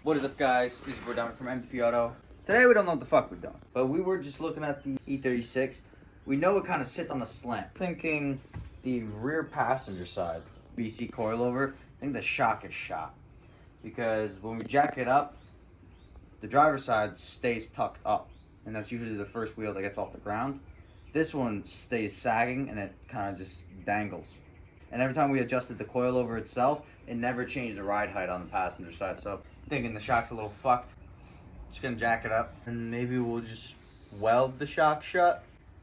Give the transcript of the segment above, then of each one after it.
What is up, guys? This is Dominic from MP Auto. Today we don't know what the fuck we're doing, but we were just looking at the E36. We know it kind of sits on a slant. Thinking the rear passenger side BC coilover, I think the shock is shot. Because when we jack it up, the driver's side stays tucked up, and that's usually the first wheel that gets off the ground. This one stays sagging and it kind of just dangles. And every time we adjusted the coilover itself, it never changed the ride height on the passenger side. So I'm thinking the shock's a little fucked. Just gonna jack it up, and maybe we'll just weld the shock shut.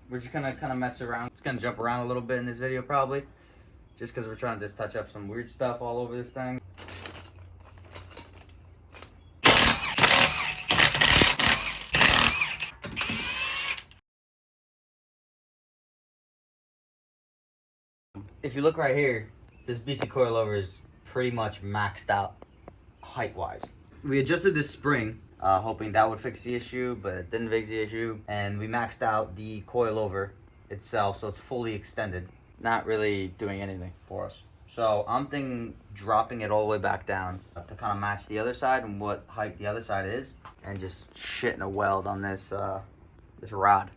We're just gonna kind of mess around. It's gonna jump around a little bit in this video probably, just because we're trying to just touch up some weird stuff all over this thing. If you look right here, this BC coilover is pretty much maxed out height-wise. We adjusted this spring, hoping that would fix the issue, but it didn't fix the issue. And we maxed out the coilover itself, so it's fully extended, not really doing anything for us. So I'm thinking dropping it all the way back down to kind of match the other side and what height the other side is, and just shitting a weld on this this rod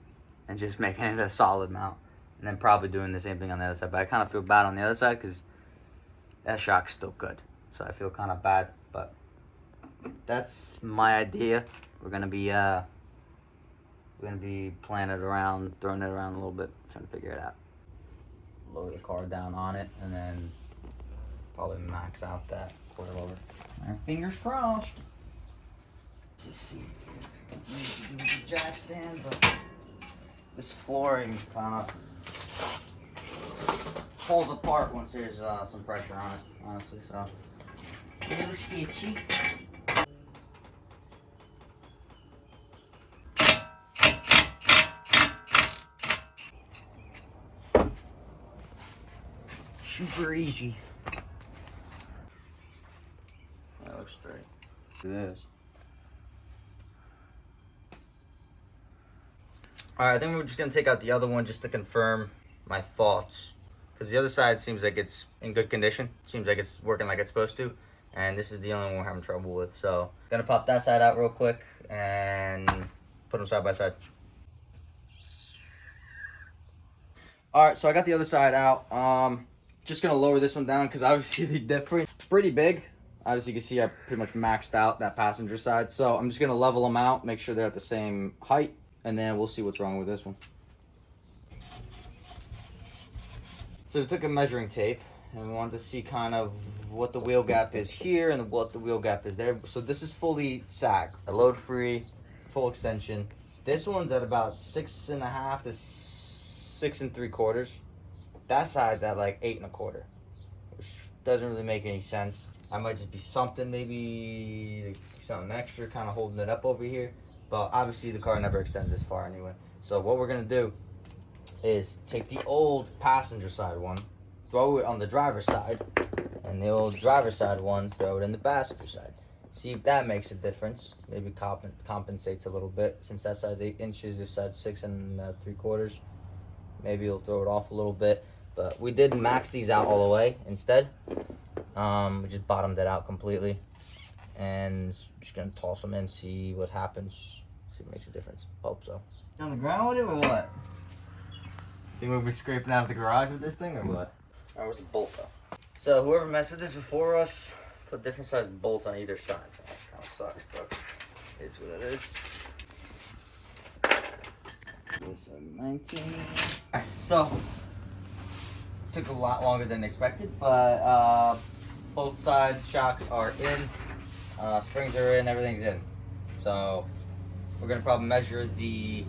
and just making it a solid mount. And then probably doing the same thing on the other side. But I kind of feel bad on the other side because that shock's still good. So I feel kind of bad, but that's my idea. We're gonna be playing it around, throwing it around a little bit, trying to figure it out. Lower the car down on it, and then probably max out that coilover. Fingers crossed. Let's just see. Do the jack stand, but this flooring kind of falls apart once there's some pressure on it, honestly. So a little sketchy. Super easy. That looks straight. It is. Alright, I think we're just going to take out the other one just to confirm my thoughts. Because the other side seems like it's in good condition. Seems like it's working like it's supposed to. And this is the only one we're having trouble with. So, going to pop that side out real quick and put them side by side. Alright, so I got the other side out. Just going to lower this one down because obviously the difference is pretty big. Obviously you can see I pretty much maxed out that passenger side. So I'm just going to level them out, make sure they're at the same height. And then we'll see what's wrong with this one. So we took a measuring tape and we wanted to see kind of what the wheel gap is here and what the wheel gap is there. So this is fully sag, a load free, full extension. This one's at about 6.5 to 6 3/4. That side's at like 8 1/4, which doesn't really make any sense. I might just be something, maybe something extra kind of holding it up over here. But obviously the car never extends this far anyway. So what we're gonna do is take the old passenger side one, throw it on the driver's side, and the old driver's side one, throw it in the passenger side. See if that makes a difference. Maybe compensates a little bit. Since that side's 8 inches, this side's 6 3/4. Maybe it'll throw it off a little bit. But we did max these out all the way instead. We just bottomed it out completely. And just gonna toss them in, see what happens, see if it makes a difference. Hope so. On the ground with it or what? Think we'll be scraping out of the garage with this thing or what? Alright, where's the bolt though? So whoever messed with this before us put different sized bolts on either side. So that kind of sucks, but it is what it is. This is 19. So took a lot longer than expected, but both sides shocks are in. Springs are in, everything's in. So we're gonna probably measure the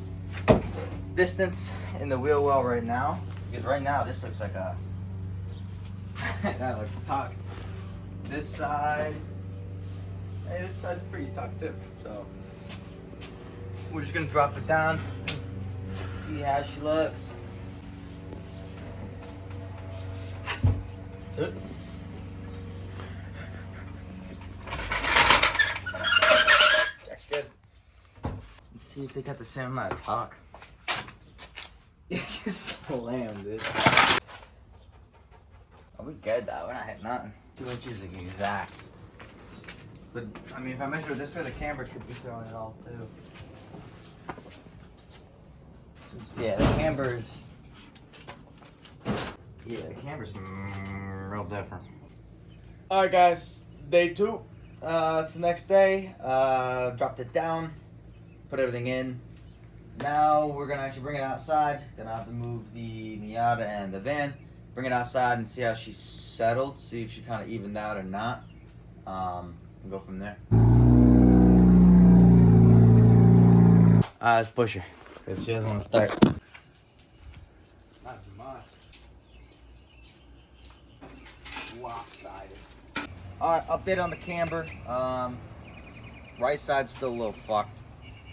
distance in the wheel well right now, because right now this looks like a that looks tucked. This side, hey, this side's pretty tucked too. So we're just gonna drop it down, see how she looks. See if they got the same amount of torque. It just slammed, dude. Oh, we good though. We're not hitting nothing. 2 inches exact. But I mean, if I measure this way, the camber should be throwing it off too. Yeah, the camber's. Yeah, the camber's real different. All right, guys. Day 2. It's the next day. Dropped it down, put everything in. Now we're gonna actually bring it outside. Gonna have to move the Miata and the van. Bring it outside and see how she's settled. See if she kind of evened out or not. And go from there. Let's push her, because she doesn't want to start. Not too much. Lopsided. Alright, update on the camber. Right side's still a little fucked.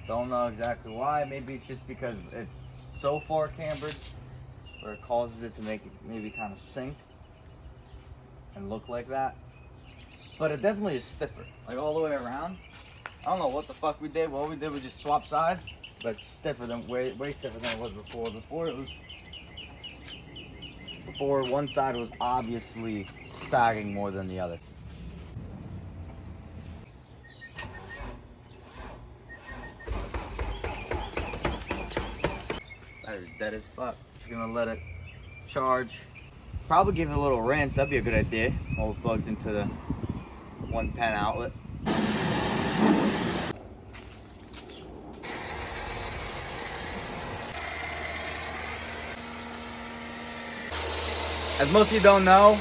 Don't know exactly why. Maybe it's just because it's so far cambered, where it causes it to make it maybe kind of sink and look like that. But it definitely is stiffer, like all the way around. I don't know what the fuck we did. What we did was just swap sides, but it's stiffer than way stiffer than it was before. Before one side was obviously sagging more than the other. That is dead as fuck. Just gonna let it charge. Probably give it a little rinse. That'd be a good idea. While we're plugged into the 110 outlet. As most of you don't know,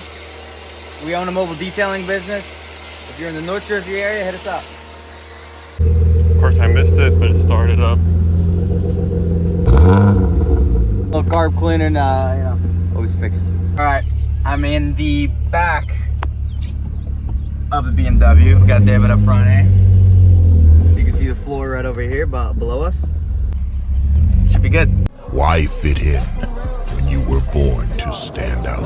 we own a mobile detailing business. If you're in the North Jersey area, hit us up. Of course I missed it, but it started up. A little carb cleaner, you know, always fixes it. All right, I'm in the back of the BMW. We got David up front, eh? You can see the floor right over here, below us. Should be good. Why fit in when you were born to stand out?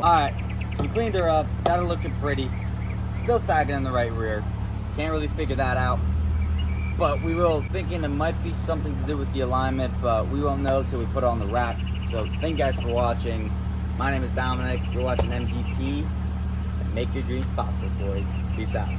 Alright, we cleaned her up, got her looking pretty. Still sagging in the right rear. Can't really figure that out. But we were thinking it might be something to do with the alignment, but we won't know till we put it on the rack. So thank you guys for watching. My name is Dominic. You're watching MVP. Make your dreams possible, boys. Peace out.